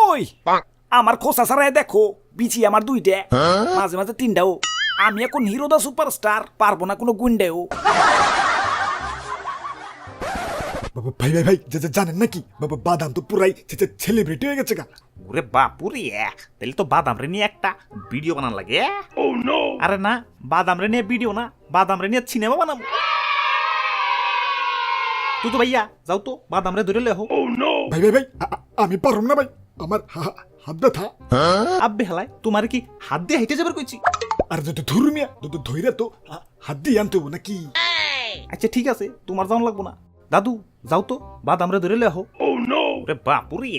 ওই আমার খোসা ছাড়াই দেখো বিচি আমার দুইটা মাঝে মাঝে তিনটাও। আমি এখন হিরো দা সুপারস্টার, পারবো না কোনো গুন্ডেও। বাবা ভাই ভাই ভাই জানেন নাকি বাবা বাদাম তো পুরাই সেলিব্রিটি হয়ে গেছে গা। ওরে বাপুরে, তাহলে তো বাদাম রে নিয়ে একটা ভিডিও বানান লাগে। আরে না, বাদাম রে নিয়ে ভিডিও না, বাদাম রে নিয়ে সিনেমা বানাবো। তুই তো ভাইয়া যাও তো বাদাম রে ধরে লেহো। ভাই ভাই ভাই আমি পারুম না ভাই, আমার হাত ব্যথা। আব্বে হালাই তোমার কি হাত দিয়ে হেঁটে যাবার কইছি? আর যদি ধরুমিয়া ধৈরা তো হাত দিয়ে আনতে হবো নাকি? আচ্ছা ঠিক আছে, তোমার যাওয়ান লাগবো না। দাদু যাও তো বাদাম রে ধরে লেহো। ওরে বাপুরে,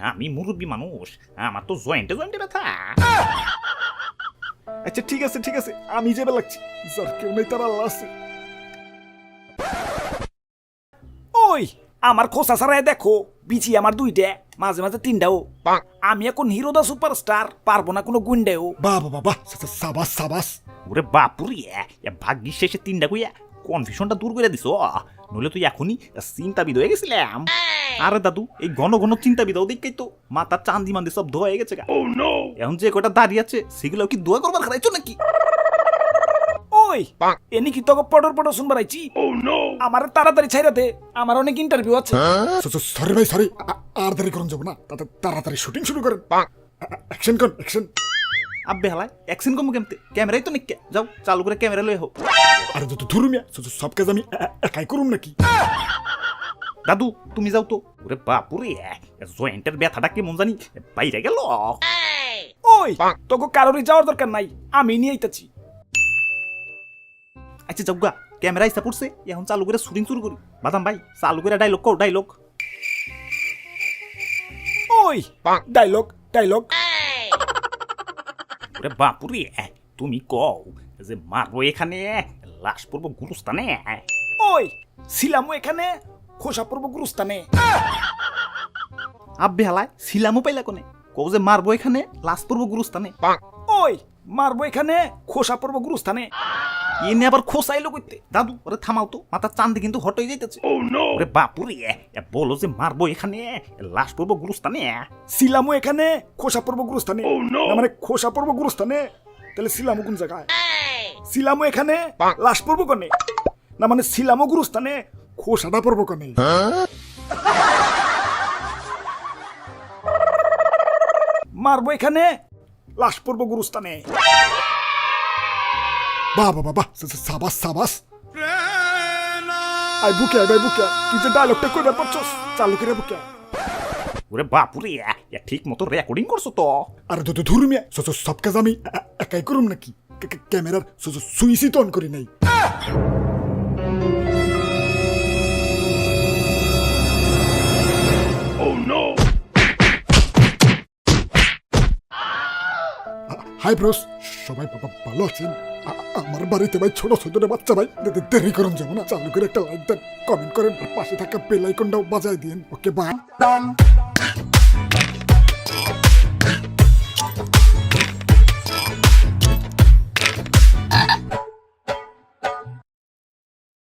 আমি মুরব্বী মানুষ, আমার তো জয়েন্টে জয়েন্টে ব্যথা। আচ্ছা ঠিক আছে ঠিক আছে, আমি যাবে লাগছি, যার কেউ নেই তার আল্লাহ আছে। ওই আমার খোসা ছাড়াই দেখো বিচি আমার দুইটা মাঝে মাঝে তিনটাও। আমি এখন হিরো দা সুপারস্টার, পারবো না কোনো গুন্ডেও। বাবা বাবা সাবাস সাবাস। ওরে বাপুরে, ভাগ্যিস শেষে তিনটা কইয়া কনফিউশনটা দূর করে দিছো, নইলে তুই এখনই চিন্তাবিদ হয়ে গেছিলাম। আরে দাদু এই ঘন ঘন চিন্তাবিদাও দেখেই তো মাথার চান্দি মান্দি সব ধোয়া হয়ে গেছে। এখন যে কটা দাঁড়িয়ে আছে সেগুলো কি দোয়া করবার খারাইছো নাকি? ওই এনি কি তোকে পটর পটর শুনবার আইছি? আমার তাড়াতাড়ি ছাইরা দে, আমার অনেক ইন্টারভিউ আছে। সরি ভাই সরি, আর দেরি করুন যাবো না, তাড়াতাড়ি শুটিং শুরু করেন। অ্যাকশন কর অ্যাকশন। আব্বে হালাই অ্যাকশন কমু কেমতে? ক্যামেরাই তো নিকে, যাও চালু করে ক্যামেরা লয়ে হোক। আরে যত ধরুমিয়া সব কাজ আমি একাই করুম নাকি? দাদু তুমি যাও তো। ওরে বাপুরে, জয়েন্টের ব্যথাটা কেমন জানি বাইরে গেল। ওই তোকে কারোরই যাওয়ার দরকার নাই, আমি নিয়ে আইতাছি। আচ্ছা যাও গা, ক্যামেরা ইসা পড়ছে, এখন চালু করে শুটিং শুরু করি। বাদাম ভাই চালু করে ডায়লগ কও, ডায়লগ। ওই ডায়লগ ডায়লগ। ওরে বাপুরে, তুমি কও যে মারবো এখানে, লাশ পড়বো গুরুস্থানে। ওই ছিলামও এখানে, খোসা পড়বো গুরুস্থানে। আব্বে হালায় ছিলামও পাইলা কোনে? কও যে মারবো এখানে, লাশ পড়বো গুরুস্থানে। ওই মারবো এখানে, খোসা পড়বো গুরুস্থানে। এনে আবার খোসাইলো কইতে। দাদু ওরে থামাও তো, মাথার চান্দি কিন্তু হট হয়ে যাইতেছে। ওরে বাপুরে, বলো যে মারবো এখানে, লাশ পড়বো গুরুস্থানে। ছিলামও এখানে, খোসা পড়বো গুরুস্থানে। না মানে খোসা পড়বো গুরুস্থানে, তাহলে ছিলামও কোন জায়গায়? ছিলামও এখানে, লাশ পড়বো কোনে? না মানে ছিলামও গুরুস্থানে, খোসাটা পড়বো কনে? মারবো এখানে, লাশ পড়বো গুরুস্থানে। বাবা বাবা সাবাস সাবাস। আই বুকে ভাই বুকে, তুই যে ডায়লগটা কইবার পারছস, চালু করে বুকে। ওরে বাপুরে, ঠিক মতো রেকর্ডিং করছো তো? আরে তো ধরুমিয়া সব কাজ আমি একাই করুম নাকি? ক্যামেরার সুইচই তো অন করি নাই। হাই ব্রোস, সবাই ভালো আছেন? আমার বাড়িতে ভাই ছোট ছোট বাচ্চা ভাই দেরি করুন যাবো না, চালু করে একটা লাইক দেন, কমেন্ট করেন, পাশে থাকা বেল আইকনটাও বাজায় দিন। Okay bye.